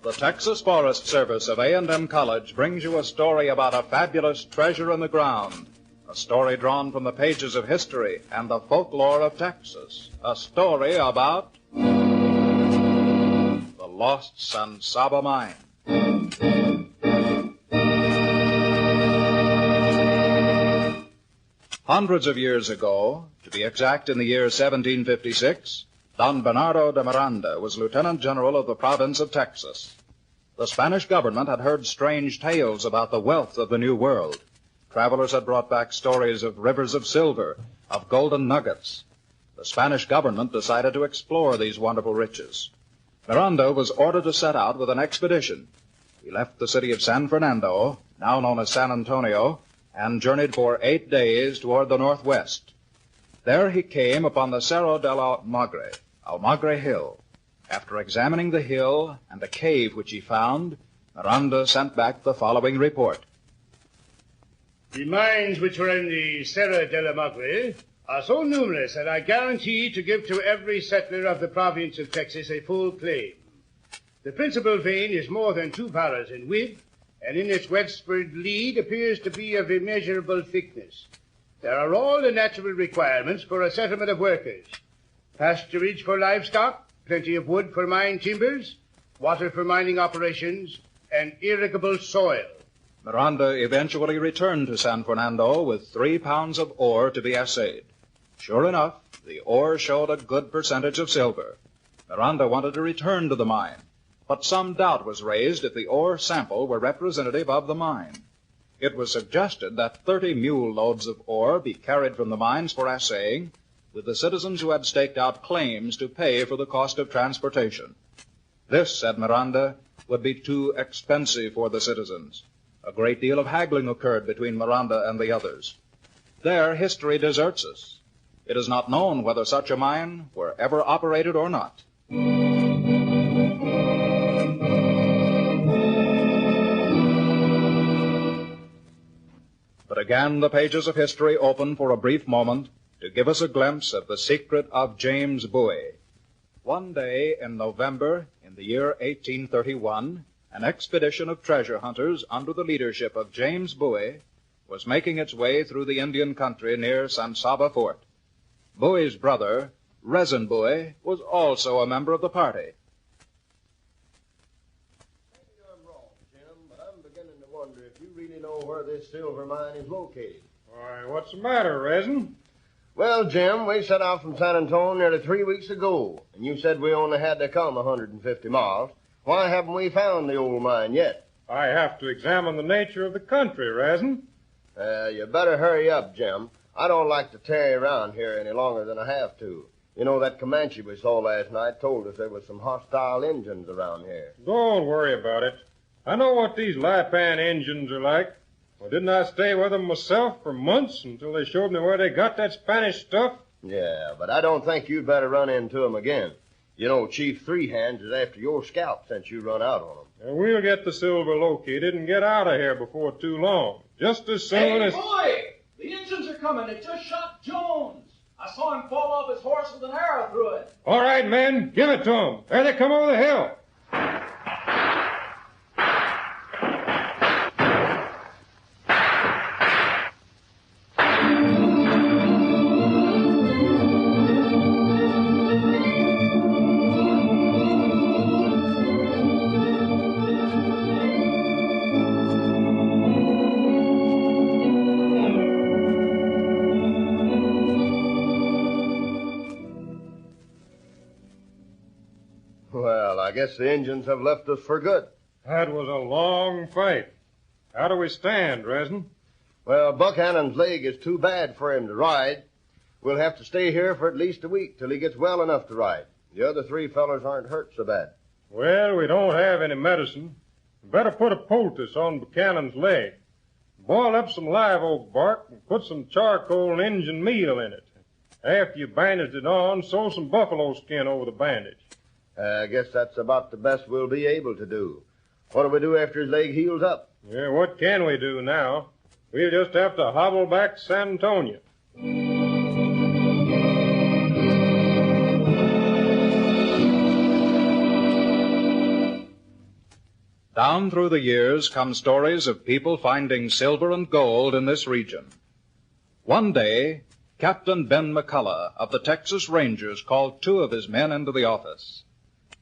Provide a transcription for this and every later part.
The Texas Forest Service of A&M College brings you a story about a fabulous treasure in the ground. A story drawn from the pages of history and the folklore of Texas. A story about the lost Saba mine. Hundreds of years ago, to be exact in the year 1756, Don Bernardo de Miranda was Lieutenant General of the province of Texas. The Spanish government had heard strange tales about the wealth of the New World. Travelers had brought back stories of rivers of silver, of golden nuggets. The Spanish government decided to explore these wonderful riches. Miranda was ordered to set out with an expedition. He left the city of San Fernando, now known as San Antonio, and journeyed for 8 days toward the northwest. There he came upon the Cerro del Almagre Hill. After examining the hill and a cave which he found, Miranda sent back the following report. The mines which are in the Cerro del Almagre are so numerous that I guarantee to give to every settler of the province of Texas a full claim. The principal vein is more than 2 paras in width, and in its westward lead appears to be of immeasurable thickness. There are all the natural requirements for a settlement of workers. Pasturage for livestock, plenty of wood for mine timbers, water for mining operations, and irrigable soil. Miranda eventually returned to San Fernando with 3 pounds of ore to be assayed. Sure enough, the ore showed a good percentage of silver. Miranda wanted to return to the mine, but some doubt was raised if the ore sample were representative of the mine. It was suggested that 30 mule loads of ore be carried from the mines for assaying, with the citizens who had staked out claims to pay for the cost of transportation. This, said Miranda, would be too expensive for the citizens. A great deal of haggling occurred between Miranda and the others. There, history deserts us. It is not known whether such a mine were ever operated or not. But again, the pages of history open for a brief moment to give us a glimpse of the secret of James Bowie. One day in November, in the year 1831, an expedition of treasure hunters under the leadership of James Bowie was making its way through the Indian country near Saba Fort. Bowie's brother, Resin Bowie, was also a member of the party. Maybe I'm wrong, Jim, but I'm beginning to wonder if you really know where this silver mine is located. Why, what's the matter, Resin? Well, Jim, we set out from San Antonio nearly 3 weeks ago, and you said we only had to come 150 miles. Why haven't we found the old mine yet? I have to examine the nature of the country, Resin. You better hurry up, Jim. I don't like to tarry around here any longer than I have to. You know, that Comanche we saw last night told us there was some hostile Indians around here. Don't worry about it. I know what these Lipan Indians are like. Well, didn't I stay with them myself for months until they showed me where they got that Spanish stuff? Yeah, but I don't think you'd better run into them again. You know, Chief Three Hands is after your scalp since you run out on him. And we'll get the silver located and get out of here before too long. Just as soon as... Hey, boy! The Indians are coming. They just shot Jones. I saw him fall off his horse with an arrow through it. All right, men, give it to them. There they come over the hill. Well, I guess the Indians have left us for good. That was a long fight. How do we stand, Resin? Well, Buckhannon's leg is too bad for him to ride. We'll have to stay here for at least a week till he gets well enough to ride. The other 3 fellers aren't hurt so bad. Well, we don't have any medicine. We better put a poultice on Buckhannon's leg. Boil up some live oak bark and put some charcoal and Injun meal in it. After you bandage it on, sew some buffalo skin over the bandage. I guess that's about the best we'll be able to do. What do we do after his leg heals up? Yeah, what can we do now? We'll just have to hobble back to San Antonio. Down through the years come stories of people finding silver and gold in this region. One day, Captain Ben McCullough of the Texas Rangers called two of his men into the office.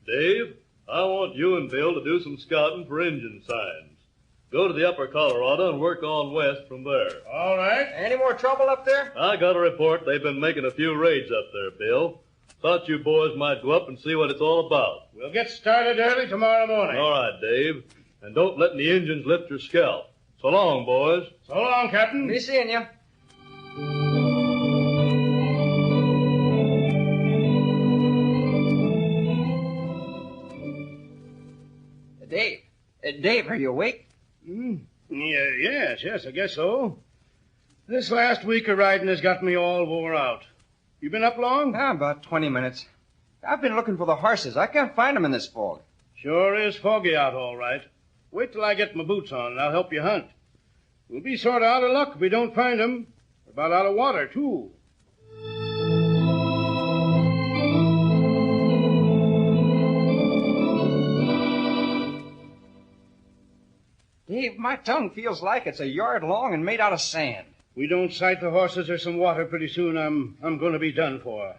Dave, I want you and Bill to do some scouting for Indian signs. Go to the upper Colorado and work on west from there. All right. Any more trouble up there? I got a report they've been making a few raids up there, Bill. Thought you boys might go up and see what it's all about. We'll get started early tomorrow morning. All right, Dave. And don't let the Indians lift your scalp. So long, boys. So long, Captain. Be seeing you. Dave, are you awake? Yes, I guess so. This last week of riding has got me all wore out. You been up long? About 20 minutes. I've been looking for the horses. I can't find them in this fog. Sure is foggy out, all right. Wait till I get my boots on and I'll help you hunt. We'll be sort of out of luck if we don't find them. We're about out of water, too. Dave, my tongue feels like it's a yard long and made out of sand. We don't sight the horses or some water pretty soon, I'm going to be done for.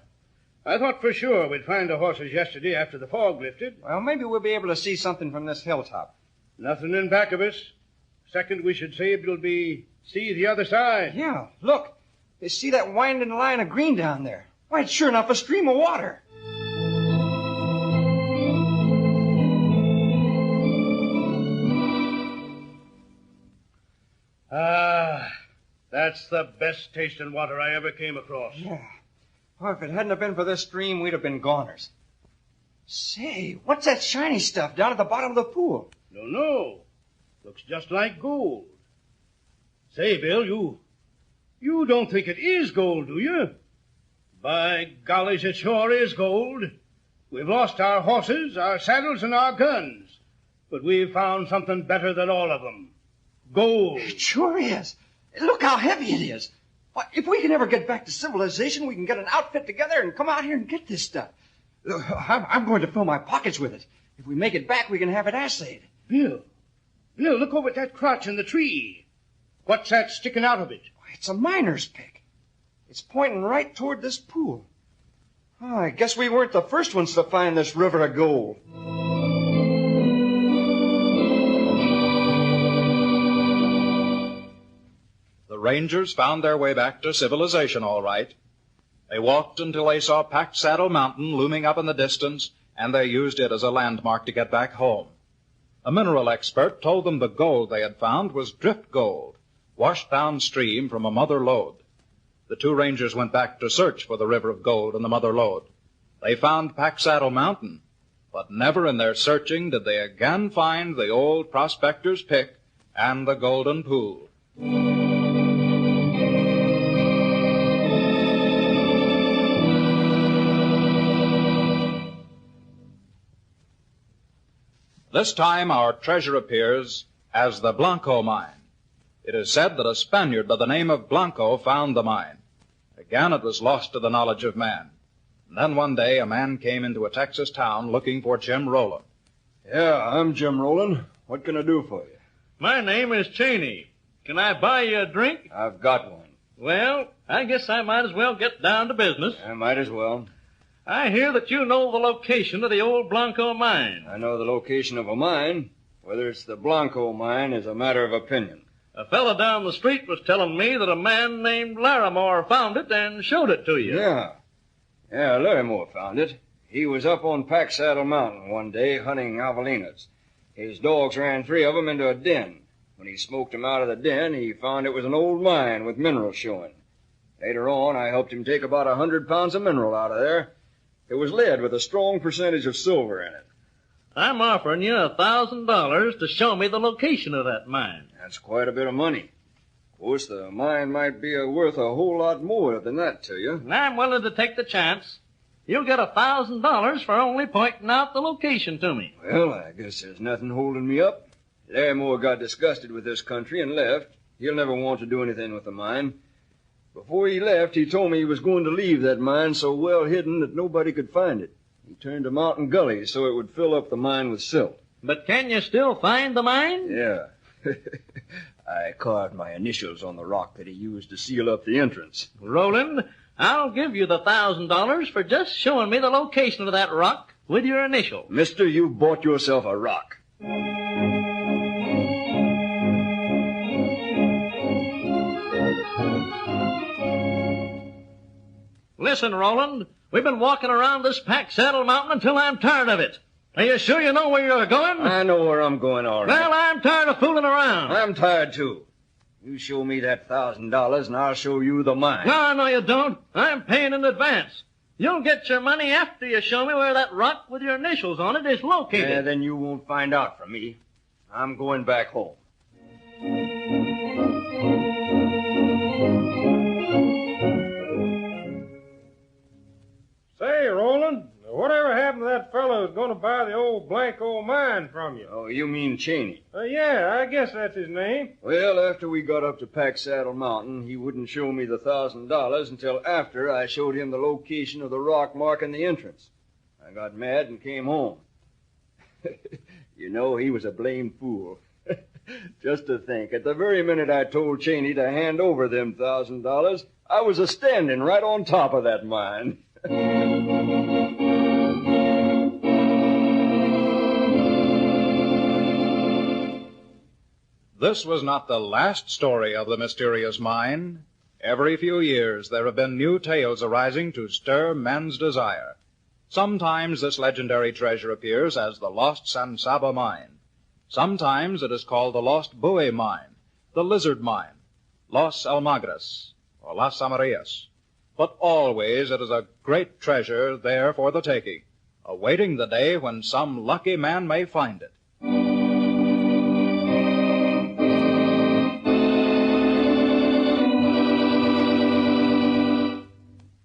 I thought for sure we'd find the horses yesterday after the fog lifted. Well, maybe we'll be able to see something from this hilltop. Nothing in back of us. Second we should see it'll be see the other side. Yeah, look. You see that winding line of green down there? Why, it's sure enough a stream of water. That's the best tasting water I ever came across. Yeah. Oh, if it hadn't have been for this stream, we'd have been goners. Say, what's that shiny stuff down at the bottom of the pool? No. Looks just like gold. Say, Bill, you don't think it is gold, do you? By gollies, it sure is gold. We've lost our horses, our saddles, and our guns. But we've found something better than all of them. Gold. It sure is. Look how heavy it is. Why, if we can ever get back to civilization, we can get an outfit together and come out here and get this stuff. Look, I'm going to fill my pockets with it. If we make it back, we can have it assayed. Bill, look over at that crotch in the tree. What's that sticking out of it? It's a miner's pick. It's pointing right toward this pool. Oh, I guess we weren't the first ones to find this river of gold. The Rangers found their way back to civilization all right. They walked until they saw Pack Saddle Mountain looming up in the distance, and they used it as a landmark to get back home. A mineral expert told them the gold they had found was drift gold, washed downstream from a mother lode. The two Rangers went back to search for the river of gold and the mother lode. They found Pack Saddle Mountain, but never in their searching did they again find the old prospector's pick and the golden pool. This time our treasure appears as the Blanco mine. It is said that a Spaniard by the name of Blanco found the mine. Again, it was lost to the knowledge of man. And then one day a man came into a Texas town looking for Jim Rowland. Yeah, I'm Jim Rowland. What can I do for you? My name is Cheney. Can I buy you a drink? I've got one. Well, I guess I might as well get down to business. I might as well. I hear that you know the location of the old Blanco mine. I know the location of a mine. Whether it's the Blanco mine is a matter of opinion. A fellow down the street was telling me that a man named Larimore found it and showed it to you. Yeah, Larimore found it. He was up on Pack Saddle Mountain one day hunting javelinas. His dogs ran 3 of them into a den. When he smoked them out of the den, he found it was an old mine with minerals showing. Later on, I helped him take about 100 pounds of mineral out of there. It was lead with a strong percentage of silver in it. I'm offering you $1,000 to show me the location of that mine. That's quite a bit of money. Of course, the mine might be worth a whole lot more than that to you. And I'm willing to take the chance. You'll get $1,000 for only pointing out the location to me. Well, I guess there's nothing holding me up. Larimore got disgusted with this country and left. He'll never want to do anything with the mine. Before he left, he told me he was going to leave that mine so well hidden that nobody could find it. He turned a mountain gully so it would fill up the mine with silt. But can you still find the mine? Yeah. I carved my initials on the rock that he used to seal up the entrance. Roland, I'll give you the $1,000 for just showing me the location of that rock with your initial. Mister, you bought yourself a rock. Listen, Roland, we've been walking around this pack saddle mountain until I'm tired of it. Are you sure you know where you're going? I know where I'm going, all right. Well, I'm tired of fooling around. I'm tired, too. You show me that $1,000, and I'll show you the mine. No, you don't. I'm paying in advance. You'll get your money after you show me where that rock with your initials on it is located. Yeah, then you won't find out from me. I'm going back home. Say, Roland, whatever happened to that fellow who's going to buy the old Blanco mine from you? Oh, you mean Cheney? Yeah, I guess that's his name. Well, after we got up to Pack Saddle Mountain, he wouldn't show me the $1,000 until after I showed him the location of the rock marking the entrance. I got mad and came home. You know, he was a blame fool. Just to think, at the very minute I told Cheney to hand over them $1,000, I was a-standing right on top of that mine. This was not the last story of the mysterious mine. Every few years there have been new tales arising to stir men's desire. Sometimes this legendary treasure appears as the lost Saba mine. Sometimes it is called the lost Buey mine, the lizard mine, Los Almagras, or Las Amarillas. But always it is a great treasure there for the taking, awaiting the day when some lucky man may find it.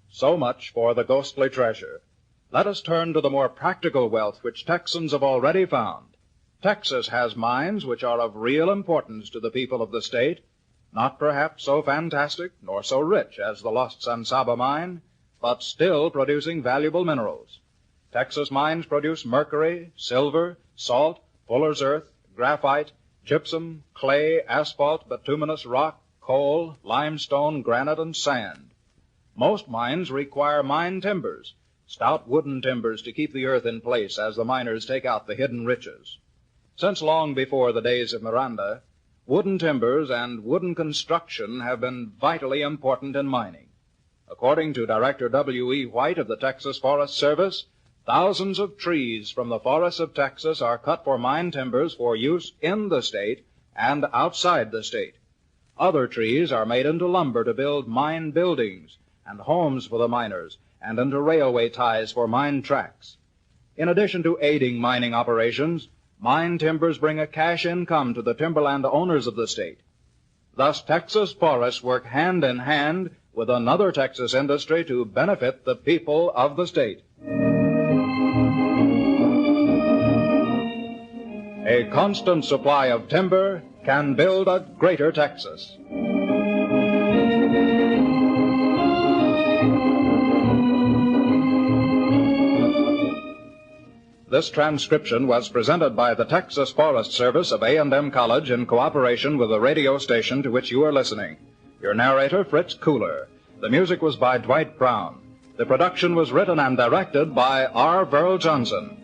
So much for the ghostly treasure. Let us turn to the more practical wealth which Texans have already found. Texas has mines which are of real importance to the people of the state, not perhaps so fantastic nor so rich as the lost San Saba mine, but still producing valuable minerals. Texas mines produce mercury, silver, salt, fuller's earth, graphite, gypsum, clay, asphalt, bituminous rock, coal, limestone, granite, and sand. Most mines require mine timbers, stout wooden timbers to keep the earth in place as the miners take out the hidden riches. Since long before the days of Miranda, wooden timbers and wooden construction have been vitally important in mining. According to Director W.E. White of the Texas Forest Service, thousands of trees from the forests of Texas are cut for mine timbers for use in the state and outside the state. Other trees are made into lumber to build mine buildings and homes for the miners, and into railway ties for mine tracks. In addition to aiding mining operations, mine timbers bring a cash income to the timberland owners of the state. Thus, Texas forests work hand in hand with another Texas industry to benefit the people of the state. A constant supply of timber can build a greater Texas. This transcription was presented by the Texas Forest Service of A&M College in cooperation with the radio station to which you are listening. Your narrator, Fritz Cooler. The music was by Dwight Brown. The production was written and directed by R. Burl Johnson.